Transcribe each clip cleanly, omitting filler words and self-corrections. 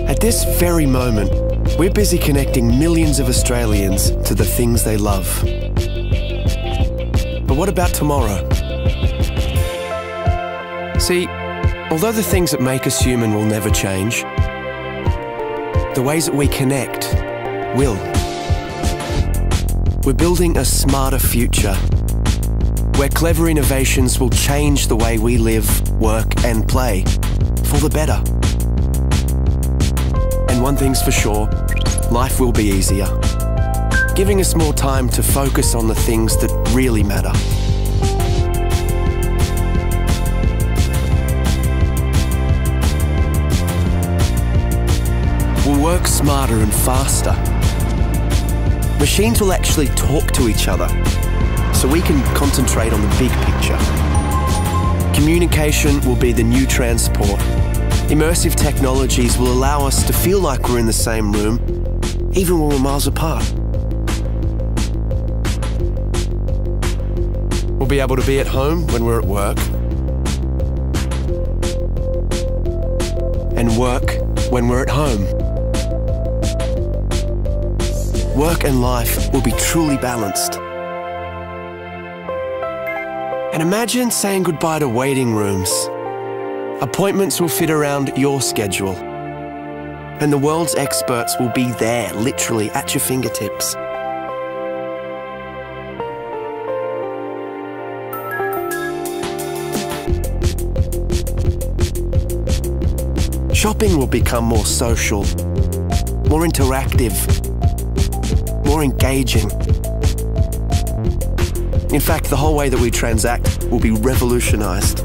At this very moment, we're busy connecting millions of Australians to the things they love. But what about tomorrow? See, although the things that make us human will never change, the ways that we connect will. We're building a smarter future, where clever innovations will change the way we live, work and play, for the better. And one thing's for sure, life will be easier, giving us more time to focus on the things that really matter. We'll work smarter and faster. Machines will actually talk to each other, so we can concentrate on the big picture. Communication will be the new transport. Immersive technologies will allow us to feel like we're in the same room, even when we're miles apart. We'll be able to be at home when we're at work, and work when we're at home. Work and life will be truly balanced. And imagine saying goodbye to waiting rooms. Appointments will fit around your schedule. And the world's experts will be there, literally at your fingertips. Shopping will become more social, more interactive, more engaging. In fact, the whole way that we transact will be revolutionized.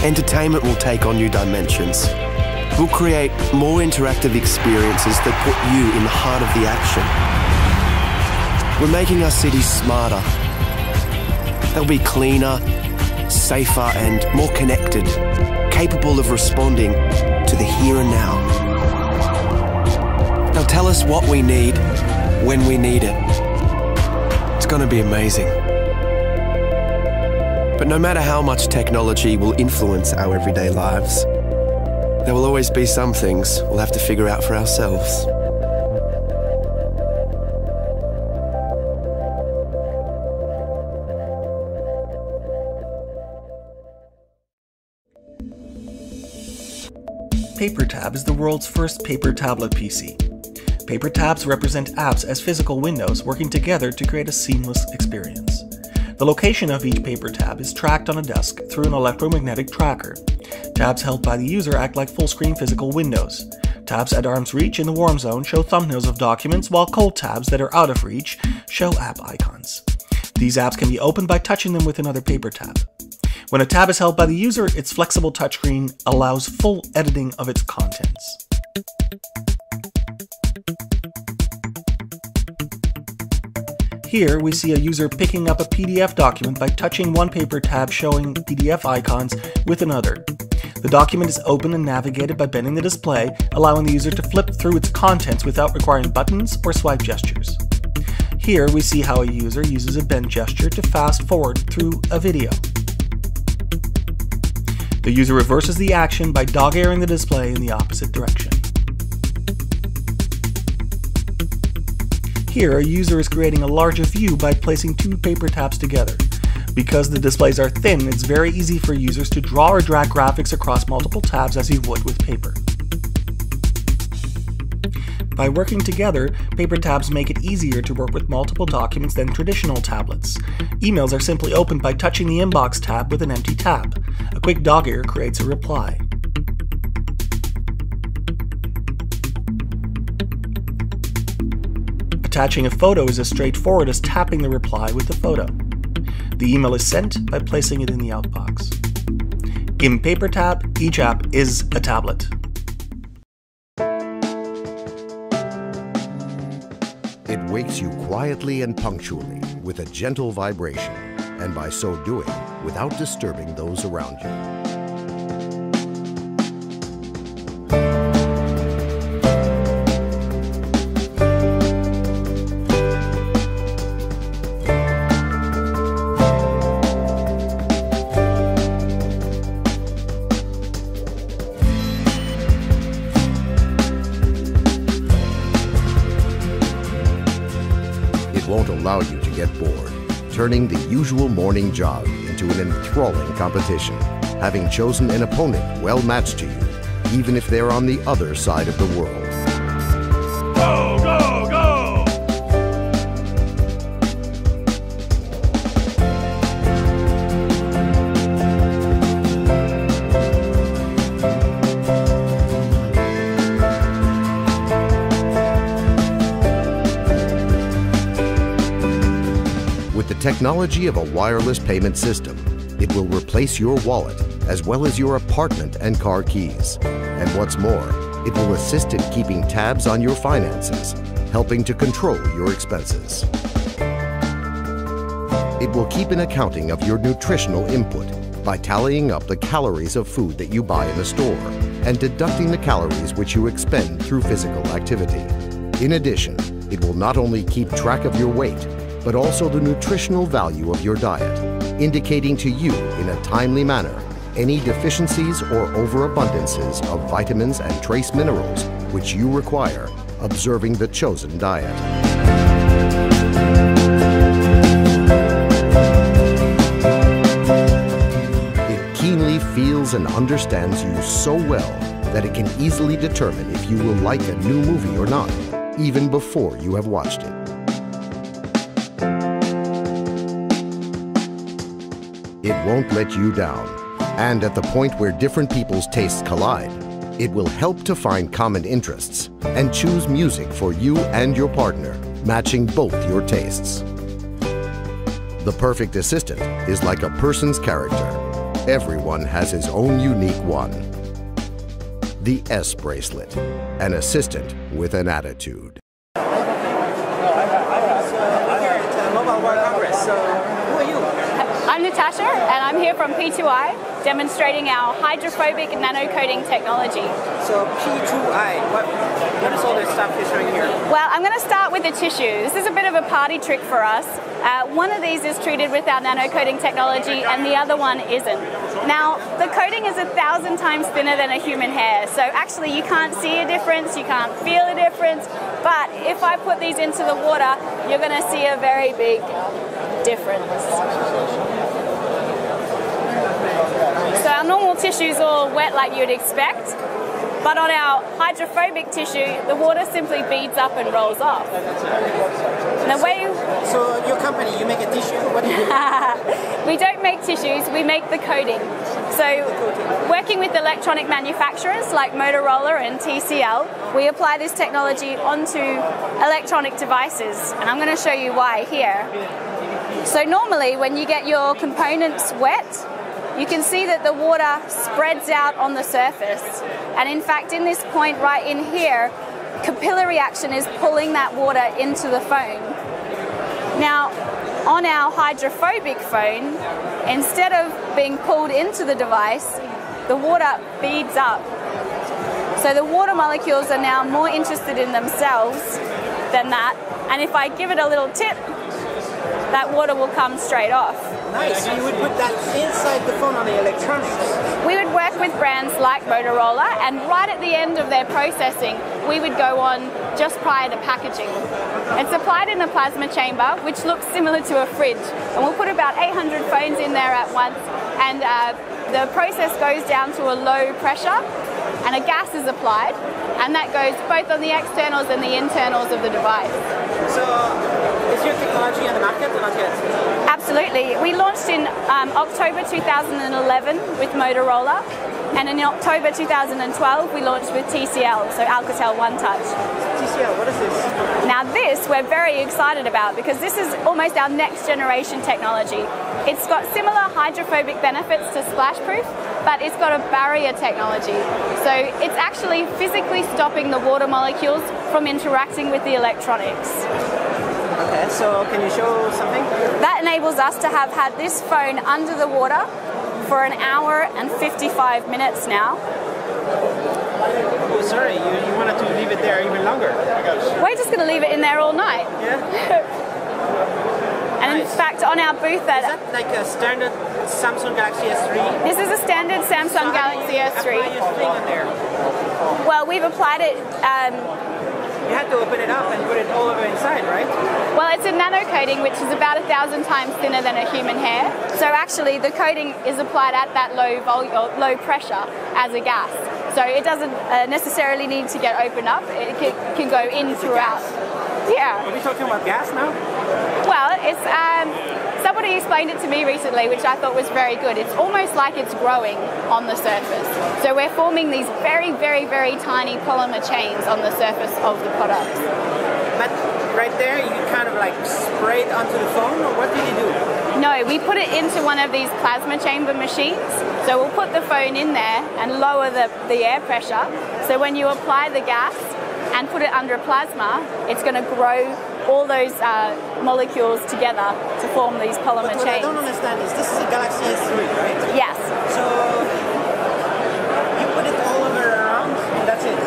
Entertainment will take on new dimensions. We'll create more interactive experiences that put you in the heart of the action. We're making our cities smarter. They'll be cleaner, safer and more connected, capable of responding to the here and now. They'll tell us what we need, when we need it. It's going to be amazing. But no matter how much technology will influence our everyday lives, there will always be some things we'll have to figure out for ourselves. PaperTab is the world's first paper tablet PC. Paper tabs represent apps as physical windows working together to create a seamless experience. The location of each paper tab is tracked on a desk through an electromagnetic tracker. Tabs held by the user act like full-screen physical windows. Tabs at arm's reach in the warm zone show thumbnails of documents, while cold tabs that are out of reach show app icons. These apps can be opened by touching them with another paper tab. When a tab is held by the user, its flexible touchscreen allows full editing of its contents. Here we see a user picking up a PDF document by touching one paper tab showing PDF icons with another. The document is opened and navigated by bending the display, allowing the user to flip through its contents without requiring buttons or swipe gestures. Here we see how a user uses a bend gesture to fast forward through a video. The user reverses the action by dog-earing the display in the opposite direction. Here, a user is creating a larger view by placing two paper tabs together. Because the displays are thin, it's very easy for users to draw or drag graphics across multiple tabs as you would with paper. By working together, paper tabs make it easier to work with multiple documents than traditional tablets. Emails are simply opened by touching the inbox tab with an empty tab. A quick dog-ear creates a reply. Attaching a photo is as straightforward as tapping the reply with the photo. The email is sent by placing it in the outbox. In PaperTab, each app is a tablet. It wakes you quietly and punctually with a gentle vibration, and by so doing, without disturbing those around you. won't allow you to get bored, turning the usual morning jog into an enthralling competition, having chosen an opponent well matched to you, even if they're on the other side of the world. Go, go, go! With the technology of a wireless payment system, it will replace your wallet as well as your apartment and car keys. And what's more, it will assist in keeping tabs on your finances, helping to control your expenses. It will keep an accounting of your nutritional input by tallying up the calories of food that you buy in a store and deducting the calories which you expend through physical activity. In addition, it will not only keep track of your weight, but also the nutritional value of your diet, indicating to you in a timely manner any deficiencies or overabundances of vitamins and trace minerals which you require, observing the chosen diet. It keenly feels and understands you so well that it can easily determine if you will like a new movie or not, even before you have watched it. It won't let you down. And at the point where different people's tastes collide, it will help to find common interests and choose music for you and your partner, matching both your tastes. The perfect assistant is like a person's character. Everyone has his own unique one. The S Bracelet, an assistant with an attitude. I'm Natasha, and I'm here from P2i, demonstrating our hydrophobic nanocoating technology. So P2i, what is all this stuff you're showing here? Well, I'm going to start with the tissue. This is a bit of a party trick for us. One of these is treated with our nanocoating technology, and the other one isn't. Now, the coating is 1,000 times thinner than a human hair, so actually you can't see a difference, you can't feel a difference, but if I put these into the water, you're going to see a very big difference. So our normal tissue is all wet like you'd expect, but on our hydrophobic tissue, the water simply beads up and rolls off. The way So your company, you make a tissue? What do you do? we don't make tissues, we make the coating. So working with electronic manufacturers like Motorola and TCL, we apply this technology onto electronic devices, and I'm going to show you why here. So normally when you get your components wet, you can see that the water spreads out on the surface. And in fact, in this point right in here, capillary action is pulling that water into the phone. Now, on our hydrophobic phone, instead of being pulled into the device, the water beads up. So the water molecules are now more interested in themselves than that. And if I give it a little tip, that water will come straight off. Nice, so you would put that inside the phone on the electronics. We would work with brands like Motorola, and right at the end of their processing, we would go on just prior to packaging. It's applied in a plasma chamber, which looks similar to a fridge. And we'll put about 800 phones in there at once, and the process goes down to a low pressure, and a gas is applied, and that goes both on the externals and the internals of the device. So, is your technology on the market or not yet? Absolutely. We launched in October 2011 with Motorola, and in October 2012 we launched with TCL, so Alcatel One Touch. TCL, what is this? Now this we're very excited about because this is almost our next generation technology. It's got similar hydrophobic benefits to Splashproof, but it's got a barrier technology. So it's actually physically stopping the water molecules from interacting with the electronics. Okay, so can you show something? That enables us to have had this phone under the water for 1 hour and 55 minutes now. Oh, sorry, you wanted to leave it there even longer. We're just going to leave it in there all night. Yeah? And in fact, on our booth Is that like a standard Samsung Galaxy S3? This is a standard Samsung Galaxy S3. Apply your thing in there. Well, we've applied it. You had to open it up and put it all over inside, right? Well, it's a nano coating, which is about 1,000 times thinner than a human hair. So actually, the coating is applied at that low pressure as a gas. So it doesn't necessarily need to get opened up. It can go in throughout. Yeah. Are we talking about gas now? Well, it's somebody explained it to me recently, which I thought was very good. It's almost like it's growing on the surface. So we're forming these very, very, very tiny polymer chains on the surface of the products. But right there, you kind of like spray it onto the phone, or what do you do? No, we put it into one of these plasma chamber machines. So we'll put the phone in there and lower the air pressure. So when you apply the gas and put it under a plasma, it's going to grow all those molecules together to form these polymer chains. What I don't understand is this is a Galaxy S3, right? Yes. So you put it all over around, and that's it?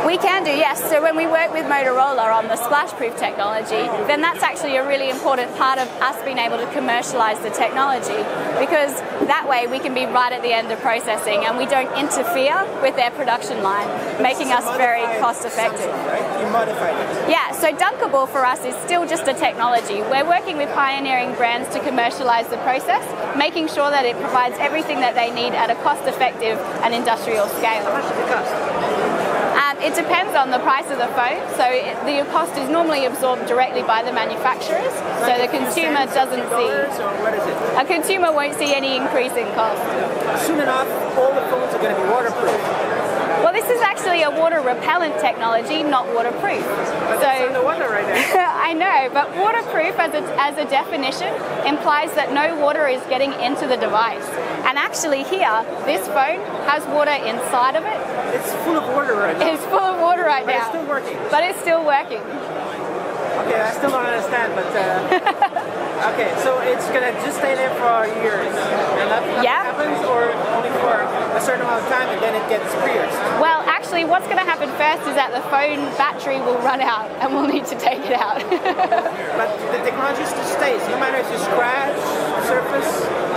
We can do, yes. So when we work with Motorola on the splash-proof technology, then that's actually a really important part of us being able to commercialize the technology, because that way we can be right at the end of processing and we don't interfere with their production line, making us very cost-effective. Right? You modified it. Yeah, so Dunkable for us is still just a technology. We're working with pioneering brands to commercialize the process, making sure that it provides everything that they need at a cost-effective and industrial scale. How much does it cost? It depends on the price of the phone. So the cost is normally absorbed directly by the manufacturers, so the consumer doesn't see. Or what is it? A consumer won't see any increase in cost. Soon enough, all the phones are going to be waterproof. Well, this is actually a water repellent technology, not waterproof. But it's underwater right now. I know, but waterproof as a definition implies that no water is getting into the device. And actually here, this phone has water inside of it. It's full of water right now. It's full of water right now. But it's still working. But it's still working. Okay, I still don't understand, but okay, so it's gonna just stay there for years, and nothing happens, or only for a certain amount of time, and then it gets pierced? Well, actually, what's going to happen first is that the phone battery will run out, and we'll need to take it out. But the technology still stays, no matter if you scratch the surface.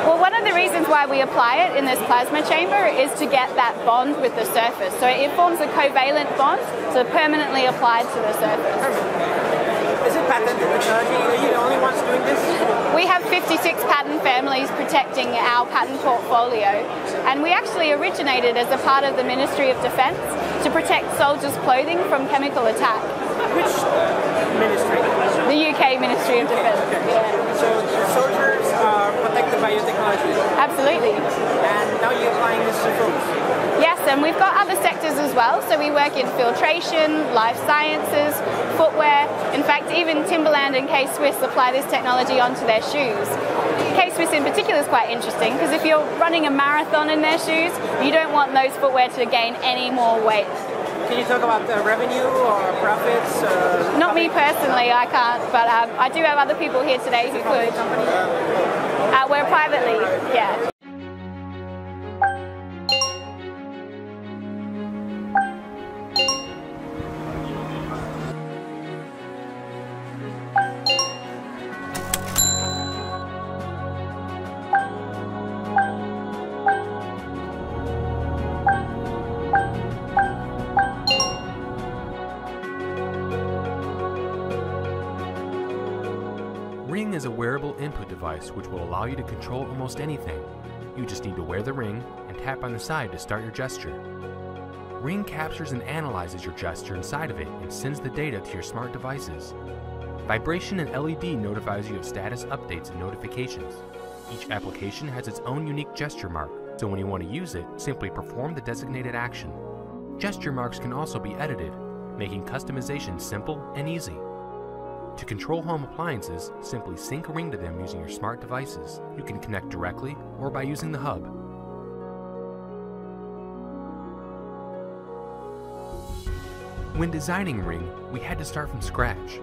Well, one of the reasons why we apply it in this plasma chamber is to get that bond with the surface. So it forms a covalent bond, so permanently applied to the surface. Is it patented technology? Are you the only ones doing this? We have 56 patent families protecting our patent portfolio, and we actually originated as a part of the Ministry of Defence to protect soldiers' clothing from chemical attack. Which ministry? The UK Ministry of Defence. Okay. Yeah. So the soldiers are protected by your technology? Absolutely. And now you're applying this to phones? Yes, and we've got other sectors as well. So we work in filtration, life sciences, footwear. In fact, even Timberland and K-Swiss apply this technology onto their shoes. K-Swiss in particular is quite interesting because if you're running a marathon in their shoes, you don't want those footwear to gain any more weight. Can you talk about revenue or profits? Not me personally, I can't, but I do have other people here today who could. We're privately, yeah. Ring is a wearable input device which will allow you to control almost anything. You just need to wear the ring and tap on the side to start your gesture. Ring captures and analyzes your gesture inside of it and sends the data to your smart devices. Vibration and LED notifies you of status updates and notifications. Each application has its own unique gesture mark, so when you want to use it, simply perform the designated action. Gesture marks can also be edited, making customization simple and easy. To control home appliances, simply sync a ring to them using your smart devices. You can connect directly or by using the hub. When designing Ring, we had to start from scratch.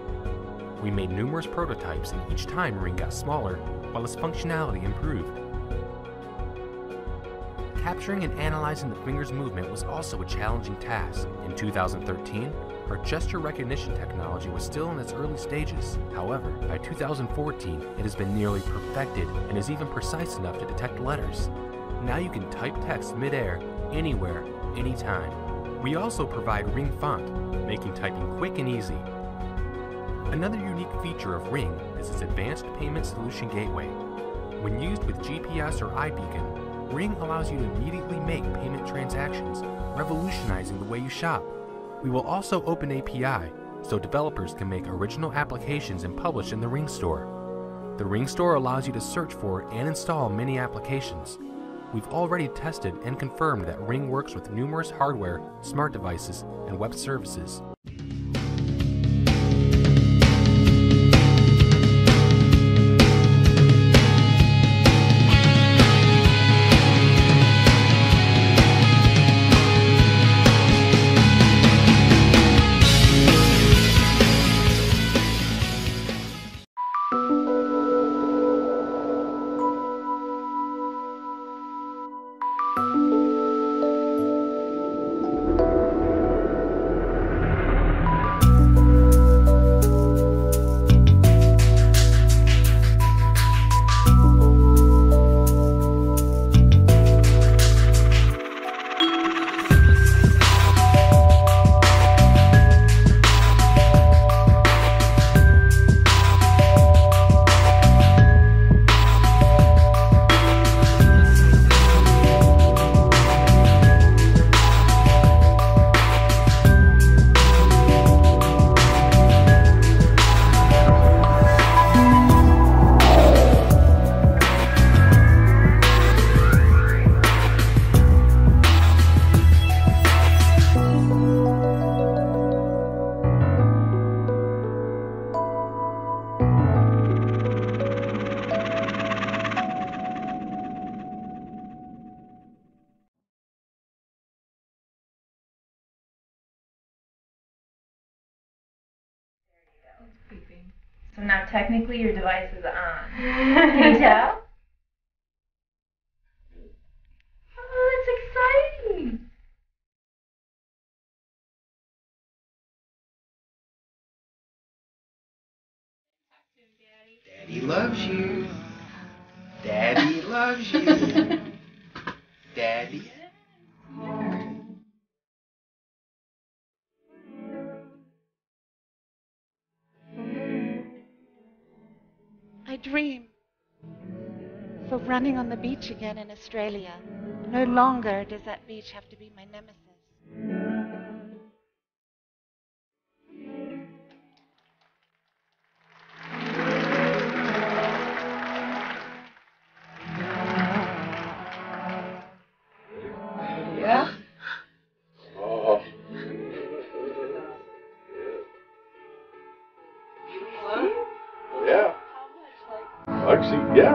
We made numerous prototypes, and each time Ring got smaller, while its functionality improved. Capturing and analyzing the finger's movement was also a challenging task. In 2013, our gesture recognition technology was still in its early stages. However, by 2014, it has been nearly perfected and is even precise enough to detect letters. Now you can type text mid-air, anywhere, anytime. We also provide Ring Font, making typing quick and easy. Another unique feature of Ring is its advanced payment solution gateway. When used with GPS or iBeacon, Ring allows you to immediately make payment transactions, revolutionizing the way you shop. We will also open API, so developers can make original applications and publish in the Ring Store. The Ring Store allows you to search for and install many applications. We've already tested and confirmed that Ring works with numerous hardware, smart devices, and web services. So now technically your device is on. Can you tell? Oh, that's exciting! Daddy loves you. Daddy loves you. Daddy. I dream of running on the beach again in Australia. No longer does that beach have to be my nemesis. Yeah? Oh. Yeah. Actually, yeah.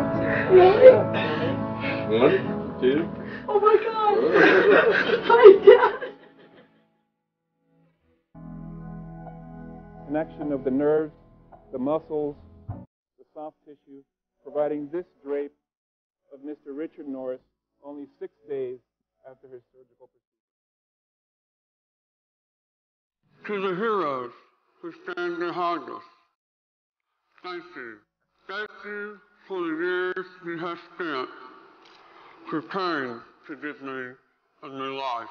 Really? 1, 2. Oh my God! Hi, Dad! Connection of the nerves, the muscles, the soft tissue, providing this drape of Mr. Richard Norris only 6 days after his surgical procedure. To the heroes who stand behind us, thank you. Thank you for the years you have spent preparing to give me a new life.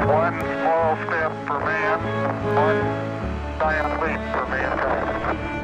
One small step for man, one giant leap for mankind.